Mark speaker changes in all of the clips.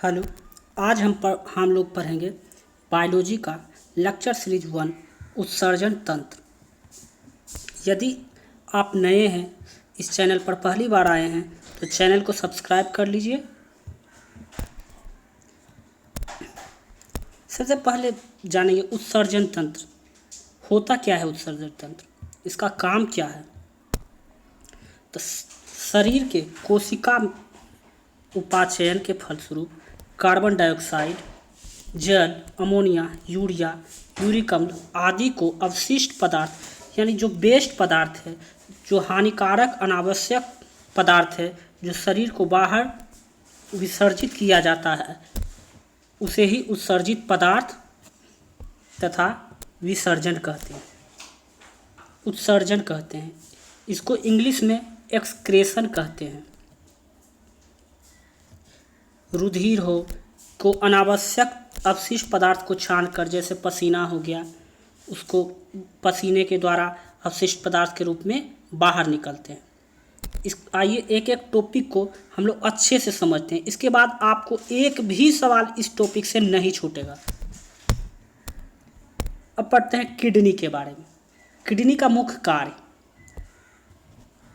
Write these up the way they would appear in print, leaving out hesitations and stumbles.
Speaker 1: Hello. आज हम लोग पढ़ेंगे बायोलॉजी का लेक्चर सीरीज 1 उत्सर्जन तंत्र। यदि आप नए हैं, इस चैनल पर पहली बार आए हैं तो चैनल को सब्सक्राइब कर लीजिए। सबसे पहले जानेंगे उत्सर्जन तंत्र होता क्या है। उत्सर्जन तंत्र, इसका काम क्या है। तो शरीर के कोशिका उपाचयन के फलस्वरूप कार्बन डाइऑक्साइड, जल, अमोनिया, यूरिया, यूरिक अम्ल आदि को अवशिष्ट पदार्थ यानी जो वेस्ट पदार्थ है, जो हानिकारक अनावश्यक पदार्थ है, जो शरीर को बाहर विसर्जित किया जाता है, उसे ही उत्सर्जित पदार्थ तथा विसर्जन कहते हैं, उत्सर्जन कहते हैं। इसको इंग्लिश में एक्सक्रेशन कहते हैं। रुधिर हो को अनावश्यक अवशिष्ट पदार्थ को छानकर, जैसे पसीना हो गया, उसको पसीने के द्वारा अवशिष्ट पदार्थ के रूप में बाहर निकलते हैं। आइए एक एक टॉपिक को हम लोग अच्छे से समझते हैं। इसके बाद आपको एक भी सवाल इस टॉपिक से नहीं छूटेगा। अब पढ़ते हैं किडनी के बारे में। किडनी का मुख्य कार्य,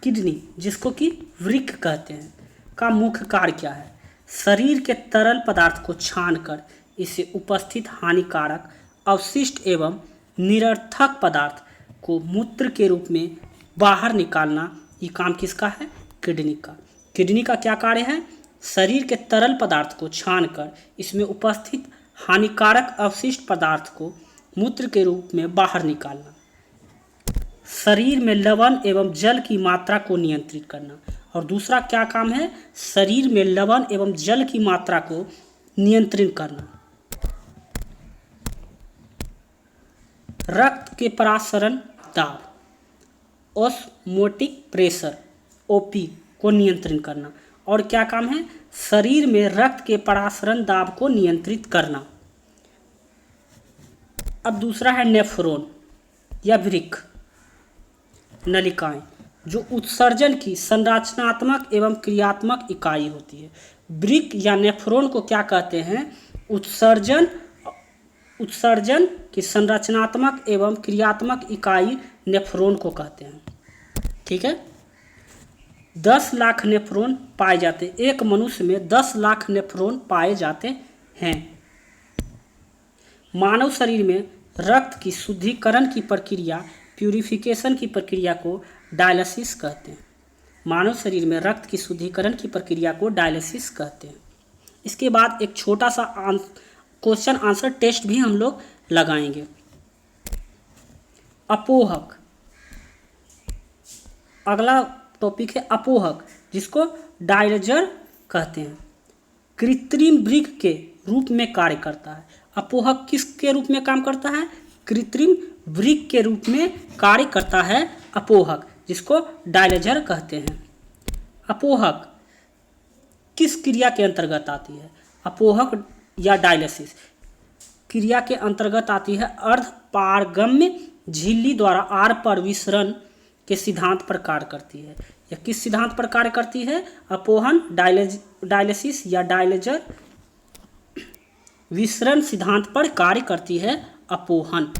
Speaker 1: किडनी जिसको कि वृक्क कहते हैं, का मुख्य कार्य क्या है। शरीर के तरल पदार्थ को छानकर इसे उपस्थित हानिकारक अवशिष्ट एवं निरर्थक पदार्थ को मूत्र के रूप में बाहर निकालना, ये काम किसका है? किडनी का। किडनी का क्या कार्य है? शरीर के तरल पदार्थ को छानकर इसमें उपस्थित हानिकारक अवशिष्ट पदार्थ को मूत्र के रूप में बाहर निकालना, शरीर में लवण एवं जल की मात्रा को नियंत्रित करना। और दूसरा क्या काम है? शरीर में लवण एवं जल की मात्रा को नियंत्रित करना। रक्त के परासरण दाब, ऑस्मोटिक प्रेशर ओपी को नियंत्रित करना। और क्या काम है? शरीर में रक्त के परासरण दाब को नियंत्रित करना। अब दूसरा है नेफ्रॉन या वृक्क नलिकाएं, जो उत्सर्जन की संरचनात्मक एवं क्रियात्मक इकाई होती है। वृक्क या नेफ्रॉन को क्या कहते हैं? उत्सर्जन की संरचनात्मक एवं क्रियात्मक इकाई नेफ्रॉन को कहते हैं। ठीक है। 10 लाख नेफ्रॉन पाए जाते हैं। एक मनुष्य में 10 लाख नेफ्रॉन पाए जाते हैं। मानव शरीर में रक्त की शुद्धिकरण की प्रक्रिया, प्यूरिफिकेशन की प्रक्रिया को डायलिसिस कहते हैं। मानव शरीर में रक्त की शुद्धिकरण की प्रक्रिया को डायलिसिस कहते हैं। इसके बाद एक छोटा सा क्वेश्चन आंसर टेस्ट भी हम लोग लगाएंगे। अपोहक, अगला टॉपिक है अपोहक, जिसको डायलजर कहते हैं। कृत्रिम वृक्क के रूप में कार्य करता है। अपोहक किसके रूप में काम करता है? कृत्रिम वृक्क के रूप में कार्य करता है अपोहक, जिसको डायलजर कहते हैं। अपोहक किस क्रिया के अंतर्गत आती है? अपोहक या डायलिसिस क्रिया के अंतर्गत आती है। अर्धपारगम्य झिल्ली द्वारा आर पर विसरण के सिद्धांत पर कार्य करती है। यह किस सिद्धांत पर कार्य करती है? अपोहन, डायलिसिस या डायलजर विसरण सिद्धांत पर कार्य करती है अपोहन।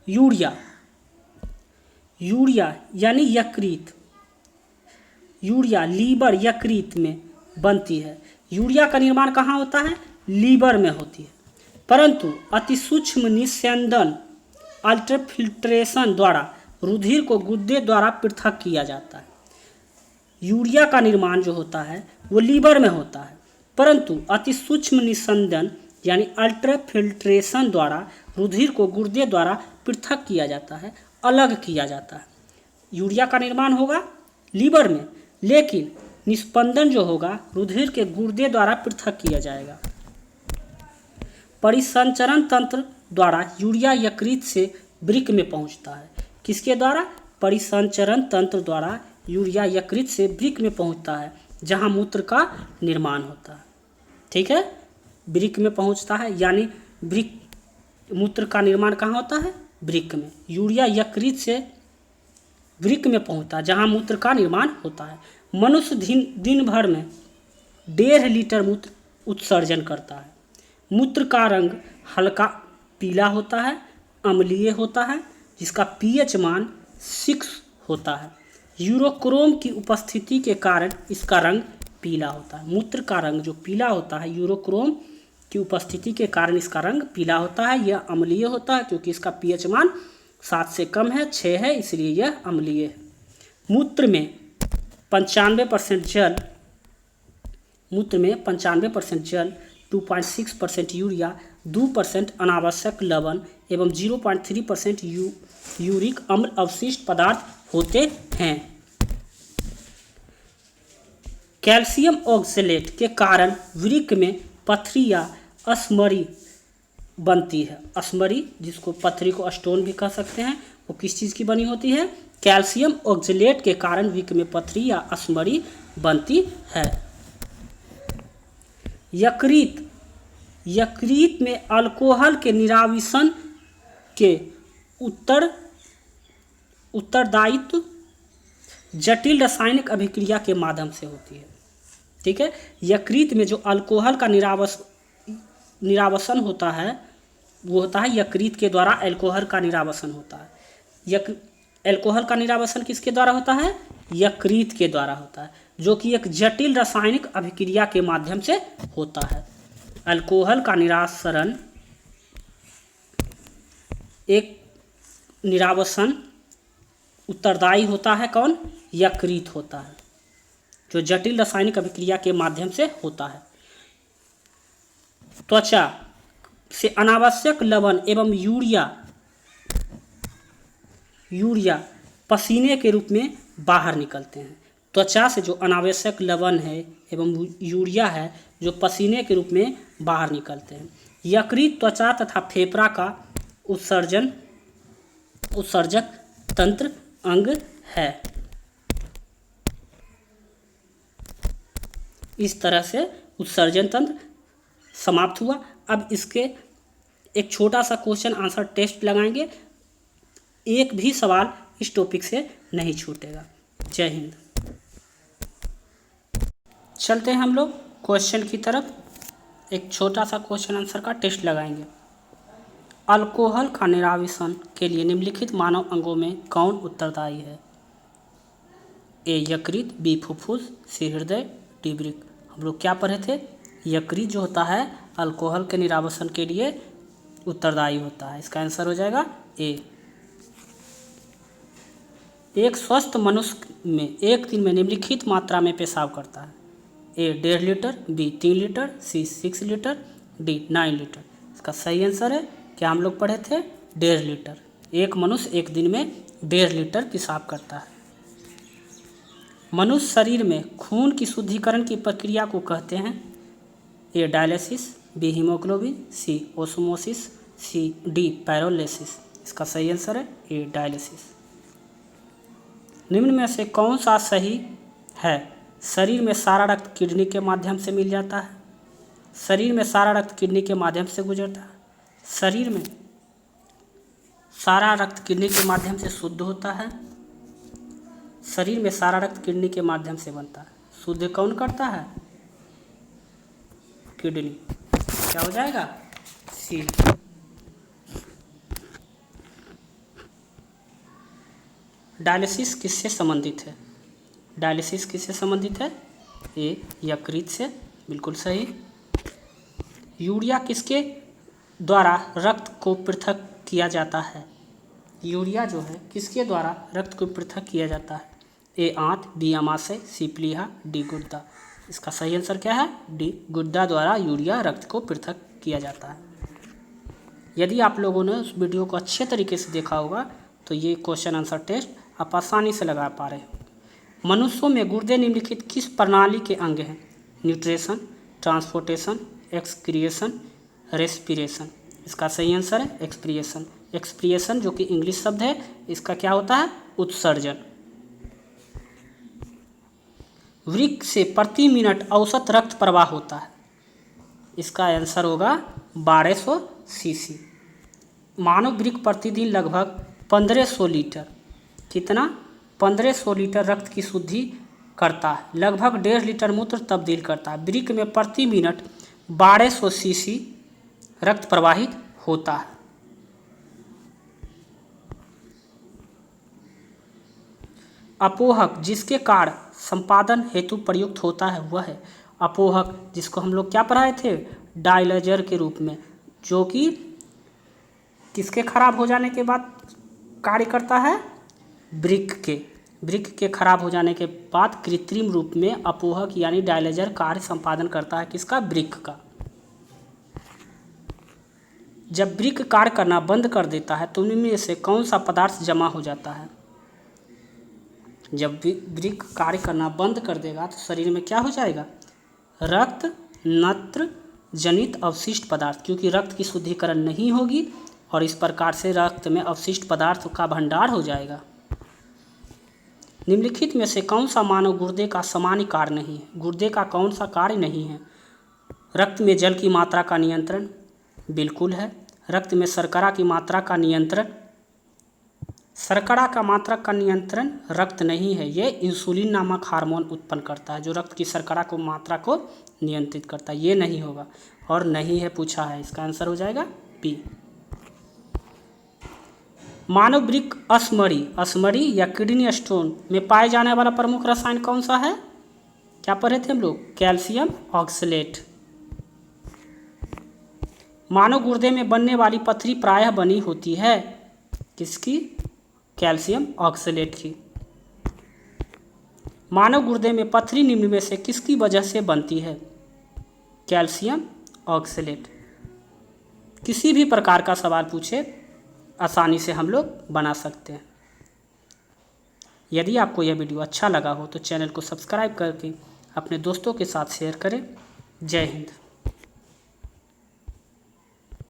Speaker 1: यूरिया, यूरिया यानी यकृत, यूरिया लीवर यकृत में बनती है। यूरिया का निर्माण कहाँ होता है? लीवर में होती है। परंतु अति सूक्ष्म निस्यंदन अल्ट्राफिल्ट्रेशन द्वारा रुधिर को गुर्दे द्वारा पृथक किया जाता है। यूरिया का निर्माण जो होता है वो लीवर में होता है, परंतु अति सूक्ष्म निस्यंदन यानी अल्ट्राफिल्ट्रेशन द्वारा रुधिर को गुर्दे द्वारा पृथक किया जाता है, अलग किया जाता है। यूरिया का निर्माण होगा लीवर में, लेकिन निस्पंदन जो होगा रुधिर के गुर्दे द्वारा पृथक किया जाएगा। परिसंचरण तंत्र द्वारा यूरिया यकृत से वृक्क में पहुंचता है। किसके द्वारा? परिसंचरण तंत्र द्वारा यूरिया यकृत से वृक्क में पहुंचता है, जहां मूत्र का निर्माण होता है। ठीक है, वृक्क में पहुंचता है, यानी मूत्र का निर्माण कहाँ होता है? वृक्क में। यूरिया यकृत से वृक्क में पहुंचता है, जहां मूत्र का निर्माण होता है। मनुष्य दिन भर में 1.5 लीटर मूत्र उत्सर्जन करता है। मूत्र का रंग हल्का पीला होता है, अम्लीय होता है, जिसका पीएच मान 6 होता है। यूरोक्रोम की उपस्थिति के कारण इसका रंग पीला होता है। मूत्र का रंग जो पीला होता है, यूरोक्रोम की उपस्थिति के कारण इसका रंग पीला होता है। यह अम्लीय होता है क्योंकि इसका पीएच मान 7 से कम है, 6 है, इसलिए यह अम्लीय है। मूत्र में 95% जल, मूत्र में 95% जल, 2.6% यूरिया, 2% अनावश्यक लवण एवं 0.3% यूरिक अम्ल अवशिष्ट पदार्थ होते हैं। कैल्शियम ऑक्सलेट के कारण वृक्क में पथरी या अस्मरी बनती है। अस्मरी, जिसको पथरी को स्टोन भी कह सकते हैं, वो किस चीज़ की बनी होती है? कैल्शियम ऑक्सलेट के कारण वृक्क में पथरी या अस्मरी बनती है। यकृत, यकृत में अल्कोहल के निराविशन के उत्तरदायित्व जटिल रासायनिक अभिक्रिया के माध्यम से होती है। ठीक है, यकृत में जो अल्कोहल का निरावसन होता है वो होता है यकृत के द्वारा अल्कोहल का निरावसन होता है। अल्कोहल का निरावसन किसके द्वारा होता है? यकृत के द्वारा होता है, जो कि एक जटिल रासायनिक अभिक्रिया के माध्यम से होता है। अल्कोहल का निरासरण एक निरावसन उत्तरदायी होता है। कौन? यकृत होता है, जो जटिल रासायनिक अभिक्रिया के माध्यम से होता है। त्वचा से अनावश्यक लवण एवं यूरिया पसीने के रूप में बाहर निकलते हैं। त्वचा से जो अनावश्यक लवण है एवं यूरिया है जो पसीने के रूप में बाहर निकलते हैं। यकृत त्वचा तथा फेफड़ा का उत्सर्जक तंत्र अंग है। इस तरह से उत्सर्जन तंत्र समाप्त हुआ। अब इसके एक छोटा सा क्वेश्चन आंसर टेस्ट लगाएंगे। एक भी सवाल इस टॉपिक से नहीं छूटेगा। जय हिंद। चलते हैं हम लोग क्वेश्चन की तरफ। एक छोटा सा क्वेश्चन आंसर का टेस्ट लगाएंगे। अल्कोहल का निराविशन के लिए निम्नलिखित मानव अंगों में कौन उत्तरदायी है? ए यकृत, बी फुफ्फुस, सी हृदय, डी वृक्क। हम लोग क्या पढ़े थे? यकृत जो होता है अल्कोहल के निरावसन के लिए उत्तरदायी होता है। इसका आंसर हो जाएगा ए। एक स्वस्थ मनुष्य में एक दिन में निम्नलिखित मात्रा में पेशाब करता है। ए 1.5 लीटर, बी 3 लीटर, सी 6 लीटर, डी 9 लीटर। इसका सही आंसर है क्या हम लोग पढ़े थे? 1.5 लीटर। एक मनुष्य एक दिन में 1.5 लीटर पेशाब करता है। मनुष्य शरीर में खून की शुद्धिकरण की प्रक्रिया को कहते हैं। ए डायलिसिस, बी हीमोग्लोबिन, सी ओस्मोसिस, सी डी पैरोलिसिस। इसका सही आंसर है ए डायलिसिस। निम्न में से कौन सा सही है? शरीर में सारा रक्त किडनी के माध्यम से मिल जाता है। शरीर में सारा रक्त किडनी के माध्यम से गुजरता है। शरीर में सारा रक्त किडनी के माध्यम से शुद्ध होता है। शरीर में सारा रक्त किडनी के माध्यम से बनता है। शुद्ध कौन करता है? किडनी। क्या हो जाएगा? सी। डायलिसिस किससे संबंधित है? डायलिसिस किससे संबंधित है? ए यकृत से। बिल्कुल सही। यूरिया किसके द्वारा रक्त को पृथक किया जाता है? यूरिया जो है किसके द्वारा रक्त को पृथक किया जाता है? ए आंत, बी अमाशय, सी प्लीहा, डी गुर्दा। इसका सही आंसर क्या है? डी गुर्दा द्वारा यूरिया रक्त को पृथक किया जाता है। यदि आप लोगों ने उस वीडियो को अच्छे तरीके से देखा होगा तो ये क्वेश्चन आंसर टेस्ट आप आसानी से लगा पा रहे हो। मनुष्यों में गुर्दे निम्नलिखित किस प्रणाली के अंग हैं? Nutrition, transportation, excretion, respiration. इसका सही आंसर है एक्सप्रिएशन। एक्सप्रिएशन जो कि इंग्लिश शब्द है, इसका क्या होता है? उत्सर्जन। वृक्क से प्रति मिनट औसत रक्त प्रवाह होता है। इसका आंसर होगा 1200 सीसी। मानव वृक्क प्रतिदिन लगभग 1500 लीटर, कितना? 1500 लीटर रक्त की शुद्धि करता है, लगभग 1.5 लीटर मूत्र तब्दील करता है। वृक्क में प्रति मिनट 1200 सीसी रक्त प्रवाहित होता है। अपोहक जिसके कार्य संपादन हेतु प्रयुक्त होता है वह है अपोहक, जिसको हम लोग क्या पढ़ाए थे, डायलेजर के रूप में, जो कि किसके खराब हो जाने के बाद कार्य करता है, वृक्क के खराब हो जाने के बाद कृत्रिम रूप में अपोहक यानी डायलेजर कार्य संपादन करता है, किसका, वृक्क का। जब वृक्क कार्य करना बंद कर देता है तो उनमें से कौन सा पदार्थ जमा हो जाता है। जब वृक्क कार्य करना बंद कर देगा तो शरीर में क्या हो जाएगा, रक्त नत्र जनित अवशिष्ट पदार्थ, क्योंकि रक्त की शुद्धिकरण नहीं होगी और इस प्रकार से रक्त में अवशिष्ट पदार्थ का भंडार हो जाएगा। निम्नलिखित में से कौन सा मानव गुर्दे का सामान्य कार्य नहीं है। गुर्दे का कौन सा कार्य नहीं है। रक्त में जल की मात्रा का नियंत्रण, बिल्कुल है। रक्त में शर्करा की मात्रा का नियंत्रण, शर्करा का मात्रा का नियंत्रण रक्त नहीं है, ये इंसुलिन नामक हार्मोन उत्पन्न करता है जो रक्त की शर्करा को मात्रा को नियंत्रित करता है, ये नहीं होगा और नहीं है पूछा है, इसका आंसर हो जाएगा बी। मानव वृक्क अस्मरी या किडनी स्टोन में पाए जाने वाला प्रमुख रसायन कौन सा है, क्या पढ़े थे हम लोग, कैल्शियम ऑक्सलेट। मानव गुर्दे में बनने वाली पथरी प्रायः बनी होती है किसकी, कैल्शियम ऑक्सलेट की। मानव गुर्दे में पथरी निम्न में से किसकी वजह से बनती है, कैल्शियम ऑक्सलेट। किसी भी प्रकार का सवाल पूछे आसानी से हम लोग बना सकते हैं। यदि आपको यह वीडियो अच्छा लगा हो तो चैनल को सब्सक्राइब करके अपने दोस्तों के साथ शेयर करें। जय हिंद।